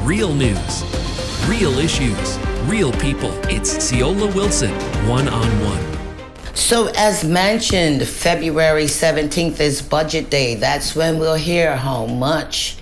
Real news, real issues, real people. It's Ceola Wilson, one-on-one. So as mentioned, February 17th is budget day. That's when we'll hear how much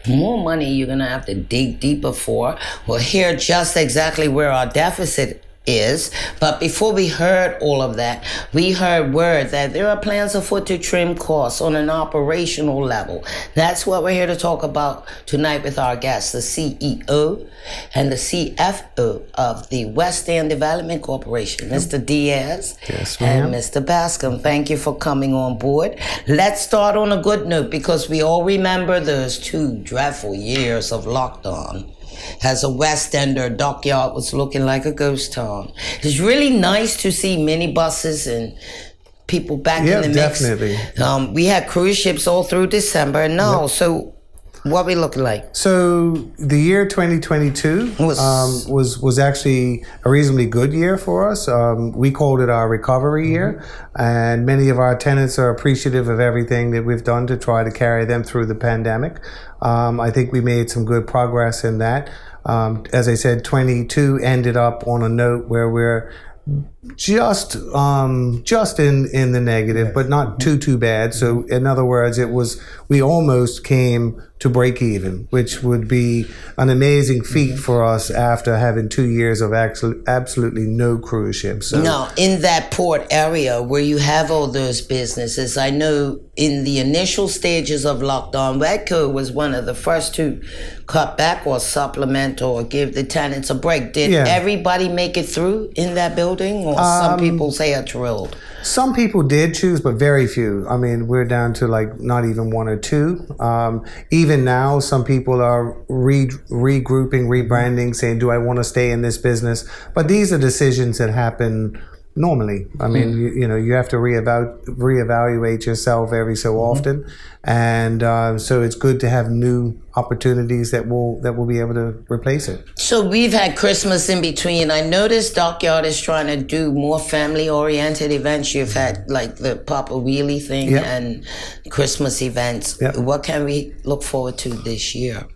more money you're going to have to dig deeper for. We'll hear just exactly where our deficit is. But before we heard all of that, we heard word that there are plans afoot to trim costs on an operational level. That's what we're here to talk about tonight with our guests, the CEO and the CFO of the West End Development Corporation, Mr. Diaz and Mr. Bascom. Thank you for coming on board. Let's start on a good note because we all remember those 2 dreadful years of lockdown. As a West Ender, Dockyard was looking like a ghost town. It's really nice to see minibuses and people back in the mix. Definitely. We had cruise ships all through December and now, so what we looking like? So the year 2022 was actually a reasonably good year for us. We called it our recovery year, and many of our tenants are appreciative of everything that we've done to try to carry them through the pandemic. I think we made some good progress in that. As I said, 22 ended up on a note where we're just in the negative, but not too bad. So in other words, we almost came to break even, which would be an amazing feat for us after having 2 years of absolutely no cruise ships. So, now, in that port area where you have all those businesses, I know in the initial stages of lockdown, Wedco was one of the first to cut back or supplement or give the tenants a break. Did everybody make it through in that building, or some people say are thrilled? Some people did choose, but very few. I mean, we're down to like not even 1 or 2. Even now, some people are regrouping, rebranding, saying, do I want to stay in this business? But these are decisions that happen normally. I mean, you have to reevaluate yourself every so often. And so it's good to have new opportunities that will be able to replace it. So we've had Christmas in between. I noticed Dockyard is trying to do more family-oriented events. You've had like the Papa Wheelie thing and Christmas events. What can we look forward to this year?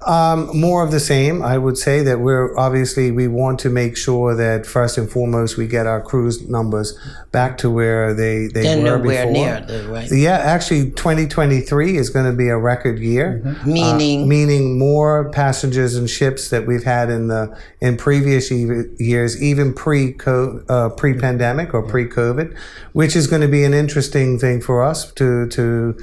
More of the same. I would say that we want to make sure that first and foremost we get our cruise numbers back to where they were before. Near though, right? Yeah, actually 2023 is going to be a record year. Meaning more passengers and ships that we've had in previous years, even pre-pandemic or pre-COVID, which is going to be an interesting thing for us to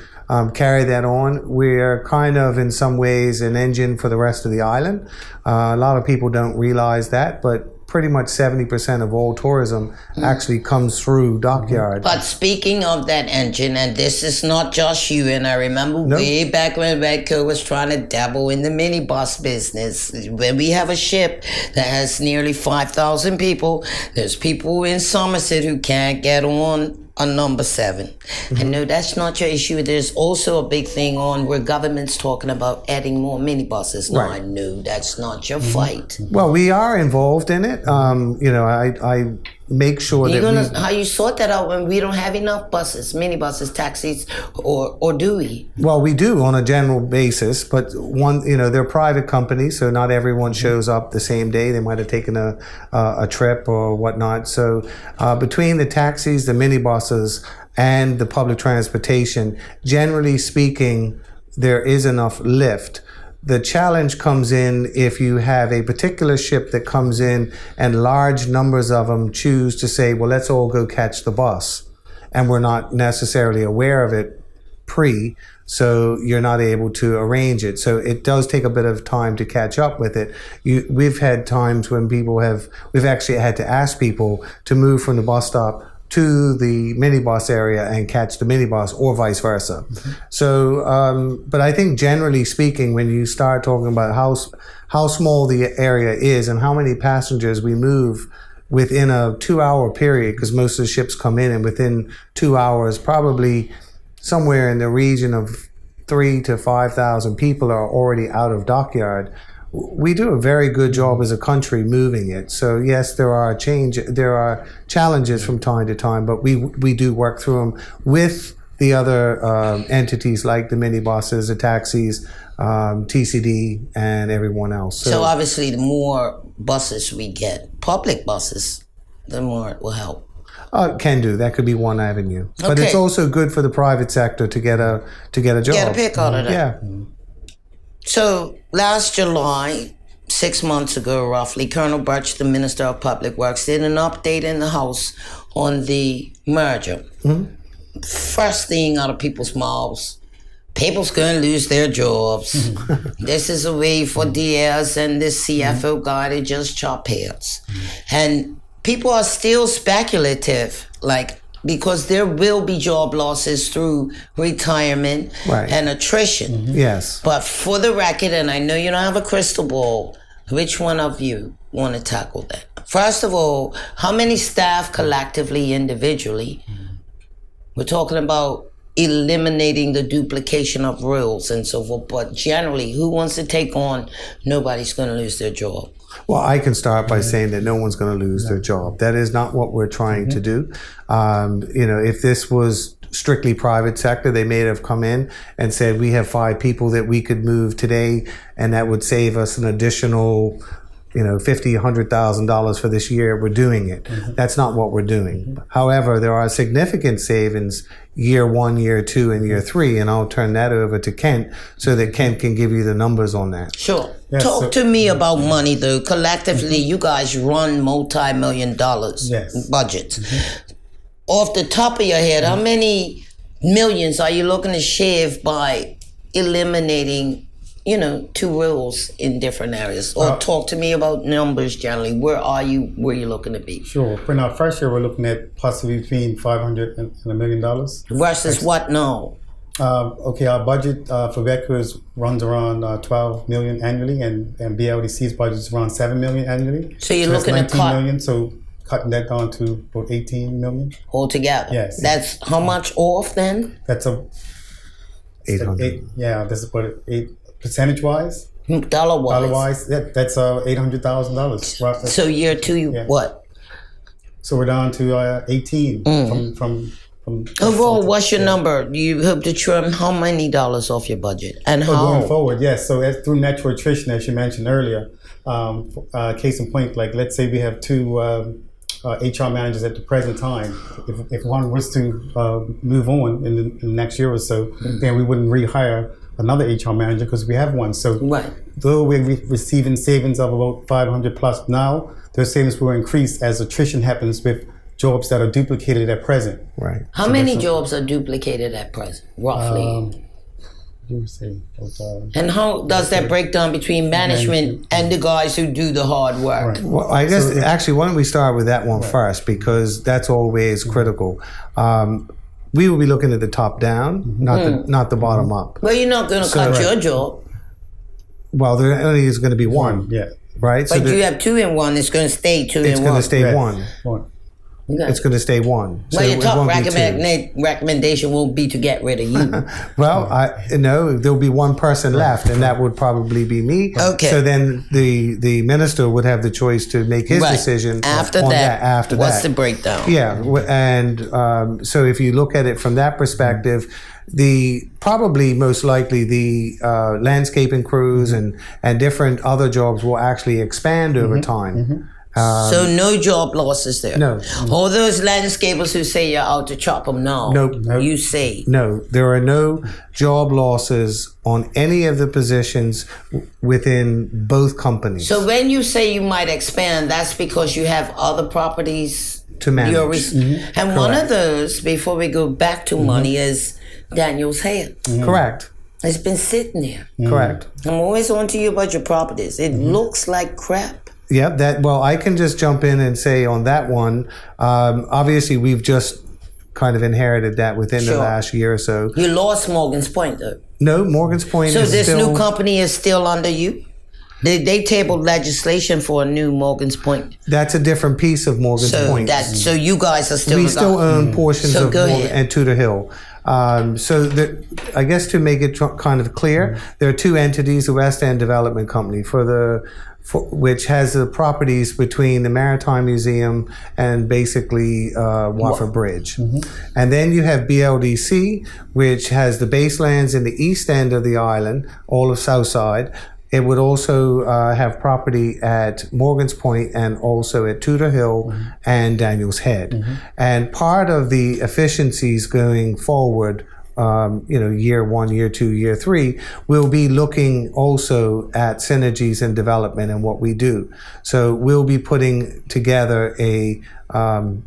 carry that on. We're kind of, in some ways, an engine for the rest of the island. A lot of people don't realize that, but pretty much 70% of all tourism actually comes through Dockyard. But speaking of that engine, and this is not just you, and I remember way back when Wedco was trying to dabble in the minibus business. When we have a ship that has nearly 5,000 people, there's people in Somerset who can't get on number 7. I know that's not your issue. There's also a big thing on where government's talking about adding more minibuses. Now, I know that's not your fight. Well, we are involved in it. I make sure how you sort that out when we don't have enough buses, minibuses, taxis, or do we? Well, we do on a general basis, but they're private companies, so not everyone shows up the same day. They might have taken a trip or whatnot. So between the taxis, the minibuses, and the public transportation, generally speaking, there is enough lift. The challenge comes in if you have a particular ship that comes in and large numbers of them choose to say, well, let's all go catch the bus. And we're not necessarily aware of it so you're not able to arrange it. So it does take a bit of time to catch up with it. We've had times when we've actually had to ask people to move from the bus stop to the minibus area and catch the minibus, or vice versa. So, but I think generally speaking, when you start talking about how small the area is and how many passengers we move within a 2-hour period, because most of the ships come in and within 2 hours, probably somewhere in the region of 3,000 to 5,000 people are already out of Dockyard. We do a very good job as a country moving it. So yes, there are challenges from time to time, but we do work through them with the other entities like the minibuses, the taxis, TCD, and everyone else. So obviously, the more buses we get, public buses, the more it will help. Can do. That could be one avenue. But Okay. it's also good for the private sector to get a job. Get a pick out of that. Yeah. So last July, 6 months ago roughly, Colonel Birch, the Minister of Public Works, did an update in the House on the merger. First thing out of people's mouths, people's going to lose their jobs. This is a way for Diaz and this CFO guy to just chop heads. And people are still speculative, because there will be job losses through retirement and attrition. Yes. But for the record, and I know you don't have a crystal ball, which one of you want to tackle that? First of all, how many staff collectively, individually? We're talking about eliminating the duplication of roles and so forth, but generally, who wants to take on nobody's going to lose their job? Well, I can start by saying that no one's going to lose their job. That is not what we're trying to do. If this was strictly private sector, they may have come in and said, we have 5 people that we could move today, and that would save us an additional $50,000, $100,000 for this year. We're doing it. That's not what we're doing. However, there are significant savings year 1, year 2, and year 3, and I'll turn that over to Kent so that Kent can give you the numbers on that. Sure. Talk to me about money, though. Collectively, you guys run multi-million-dollar budgets. Off the top of your head, how many millions are you looking to shave by eliminating 2 roles in different areas? Or talk to me about numbers generally. Where you looking to be? Sure. For our first year, we're looking at possibly between $500 and $1 million. Versus what now? Our budget for Wedco runs around $12 million annually, and BLDC's budget is around $7 million annually. So you're looking at $19 million, so cutting that down to about $18 million. Altogether? Yes. That's how much off then? That's $800. That's about 8. Percentage-wise? Dollar-wise? That's $800,000. So year 2, what? So we're down to 18 from overall, what's your number? You hope to trim how many dollars off your budget? And how? Going forward, yes. So through natural attrition, as you mentioned earlier, case in point, let's say we have 2 HR managers at the present time. If one was to move on in the next year or so, then we wouldn't rehire another HR manager because we have one. So though we're receiving savings of about 500 plus now, those savings will increase as attrition happens with jobs that are duplicated at present. Right. How many jobs are duplicated at present, roughly? And how does that break down between management and the guys who do the hard work? Right. Well, I guess actually, why don't we start with that one first, because that's always critical. We will be looking at the top down, not the bottom up. Well, you're not going to cut your job. Well, there only is going to be one. Yeah. Right? But you have 2 in 1. It's going to stay 2 in 1. It's going to stay 1. Okay. It's going to stay 1. So your top recommendation will be to get rid of you. Well, there'll be one person left, and that would probably be me. Okay. So then the minister would have the choice to make his decision after on that. After what's that. the breakdown? Yeah, and so if you look at it from that perspective, most likely the landscaping crews and different other jobs will actually expand over time. So no job losses there? No. All those landscapers who say you're out to chop them, Nope. You say? No, there are no job losses on any of the positions within both companies. So when you say you might expand, that's because you have other properties to manage. And one of those, before we go back to money, is Daniel's head. Correct. It's been sitting there. Correct. I'm always on to you about your properties. It looks like crap. Yeah, I can just jump in and say on that one, obviously we've just kind of inherited that within the last year or so. You lost Morgan's Point, though. No, Morgan's Point is still... So this new company is still under you? They tabled legislation for a new Morgan's Point. That's a different piece of Morgan's Point. So you guys are still... We still own portions of Morgan and Tudor Hill. I guess to make it kind of clear, there are two entities: the West End Development Company which has the properties between the Maritime Museum and basically Watford Bridge. And then you have BLDC, which has the baselands in the east end of the island, all of Southside. It would also have property at Morgan's Point and also at Tudor Hill and Daniel's Head. And part of the efficiencies going forward, year 1, year 2, year 3, we'll be looking also at synergies and development and what we do. So we'll be putting together a,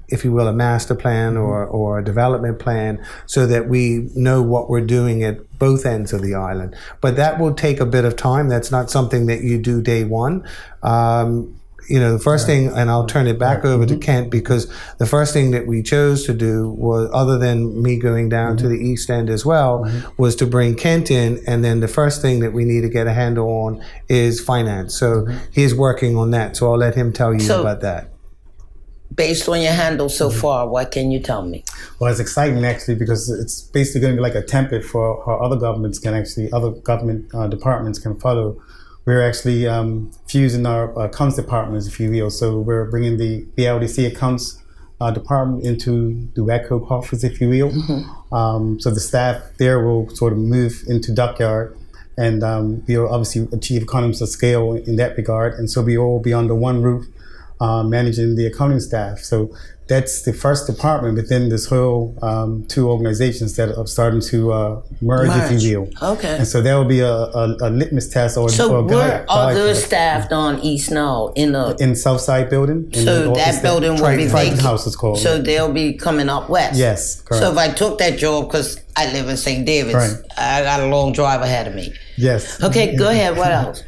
if you will, a master plan or a development plan so that we know what we're doing at both ends of the island. But that will take a bit of time. That's not something that you do day one. The first thing, and I'll turn it back over to Kent, because the first thing that we chose to do was, other than me going down to the East End as well, was to bring Kent in. And then the first thing that we need to get a handle on is finance. So he's working on that. So I'll let him tell you about that. Based on your handle so far, what can you tell me? Well, it's exciting actually, because it's basically going to be like a template for how other government departments can follow. We're actually fusing our accounts departments, if you will. So we're bringing the BLDC accounts department into the Wedco office, if you will. So the staff there will sort of move into Dockyard, and we'll obviously achieve economies of scale in that regard. And so we all be under one roof managing the accounting staff. So that's the first department within this whole two organizations that are starting to merge, if you will. Okay. And so that will be a litmus test or so a guide. Where are those staffed on East now? In Southside building. So that building will be vacant. House is called. So they'll be coming up west. Yes, correct. So if I took that job, because I live in St. David's, I got a long drive ahead of me. Yes. Okay, go ahead. What else?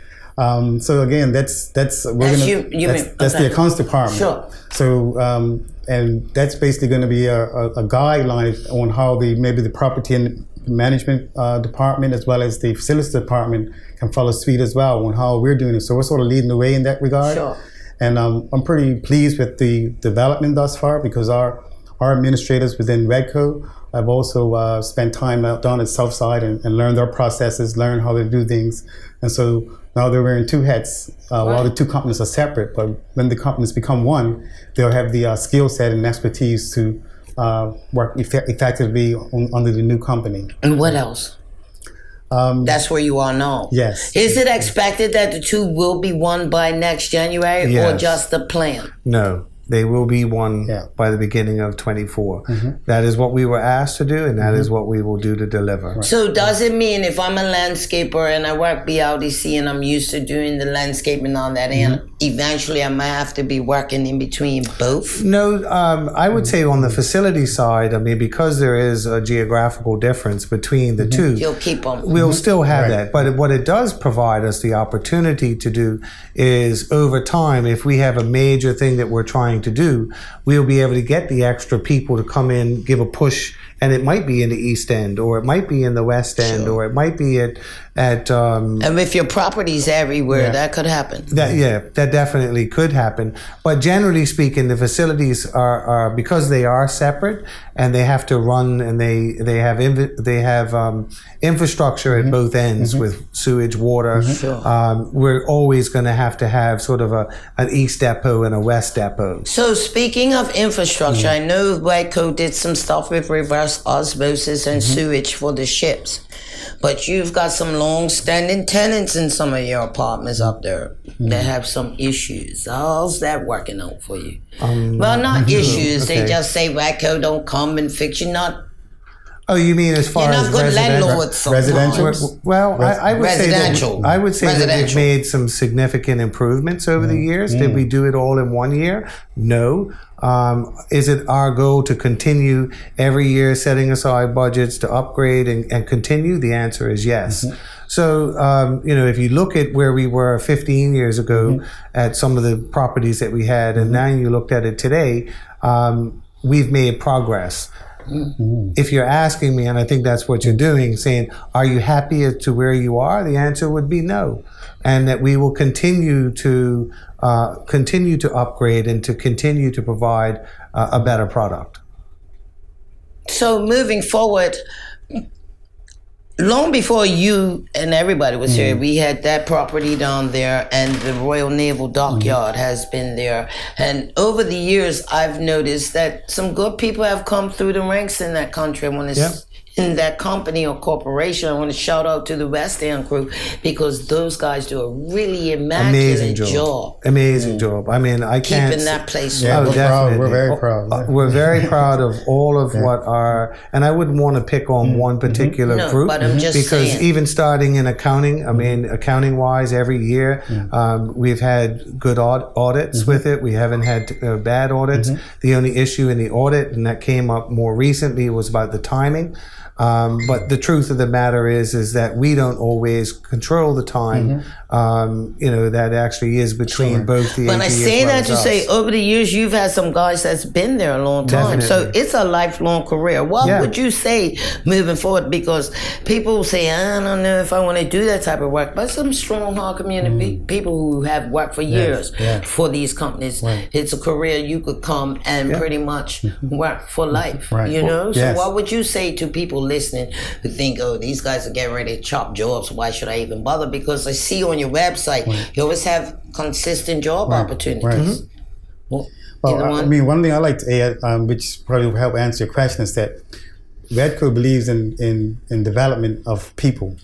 So again, that's the accounts department. Sure. So and that's basically going to be a guideline on how maybe the property and management department as well as the facilities department can follow suit as well on how we're doing it. So we're sort of leading the way in that regard. Sure. And I'm pretty pleased with the development thus far, because our administrators within Wedco have also spent time out down at Southside and learned their processes, learned how to do things. And so now they're wearing two hats while the two companies are separate. But when the companies become one, they'll have the skill set and expertise to work effectively under the new company. And what else? That's where you are now. Yes. Is it expected that the two will be one by next January, or just the plan? No. They will be one by the beginning of 24. That is what we were asked to do, and that is what we will do to deliver. Right. So does it mean if I'm a landscaper and I work BLDC and I'm used to doing the landscaping on that end, eventually I might have to be working in between both? No, I would say on the facility side, I mean, because there is a geographical difference between the two, you'll keep them. We'll still have that. But what it does provide us the opportunity to do is, over time, if we have a major thing that we're trying to do, we'll be able to get the extra people to come in, give a push, and it might be in the East End, or it might be in the West End, or it might be at and if your property's everywhere, that could happen. That definitely could happen. But generally speaking, the facilities are because they are separate and they have to run, and they have infrastructure at both ends with sewage, water. We're always going to have sort of an East depot and a West depot. So speaking of infrastructure, I know Wedco did some stuff with reverse osmosis and sewage for the ships. But you've got some long-standing tenants in some of your apartments up there that have some issues. How's that working out for you? Well, not issues. Okay. They just say Wedco don't come and fix you. Oh, you mean as far as good landlords sometimes. residential? Well, I would say that they've made some significant improvements over the years. Did we do it all in 1 year? No. Is it our goal to continue every year setting aside budgets to upgrade and continue? The answer is yes. So, if you look at where we were 15 years ago at some of the properties that we had, and now you looked at it today, we've made progress. If you're asking me, and I think that's what you're doing, saying, are you happy as to where you are? The answer would be no. And that we will continue to upgrade and to continue to provide a better product. So moving forward, long before you and everybody was here, we had that property down there, and the Royal Naval Dockyard has been there. And over the years, I've noticed that some good people have come through the ranks in that country. I want to in that company or corporation. I want to shout out to the West End crew, because those guys do a really immaculate job. Amazing job. I mean, I can't keeping that place. Yeah, Oh, we're definitely. proud. We're very proud. We're very proud of all of what our, and I wouldn't want to pick on one particular No, group, but I'm just because saying. even starting in accounting, I mean, accounting wise, every year we've had good audits with it. We haven't had bad audits. The only issue in the audit, and that came up more recently, was about the timing. But the truth of the matter is that we don't always control the time, that actually is between both the When AG I as say well that, as you us. say over the years you've had some guys that's been there a long time. So Definitely. it's a lifelong career. What would you say moving forward? Because people say, I don't know if I want to do that type of work, but some strong hard community people who have worked for years for these companies. It's a career you could come and pretty much work for life. You know? So what would you say to people listening who think, oh, these guys are getting ready to chop jobs, why should I even bother? Because I see on your website you always have consistent job opportunities. Well, I mean, one thing I like to add, which probably will help answer your question, is that Wedco believes in development of people.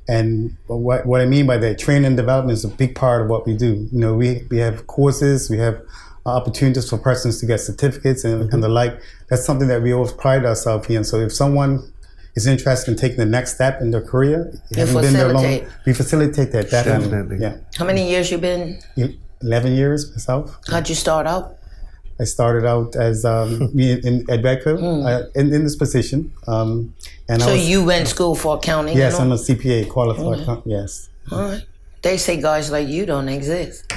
And what I mean by that, training and development is a big part of what we do. You know, we have courses, we have opportunities for persons to get certificates and the like. That's something that we always pride ourselves in. So if someone is interested in taking the next step in their career, haven't been there long, we facilitate that, definitely. Yeah. How many years you been? 11 years myself. How'd you start out? I started out as at Wedco in this position. And so you went to school for accounting? Yes, I'm a CPA qualified. Yes. All right. They say guys like you don't exist.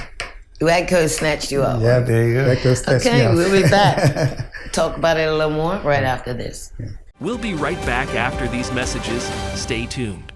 Wedco snatched you up. Yeah, there you go. Wedco snatched me up. We'll be back. Talk about it a little more right after this. We'll be right back after these messages. Stay tuned.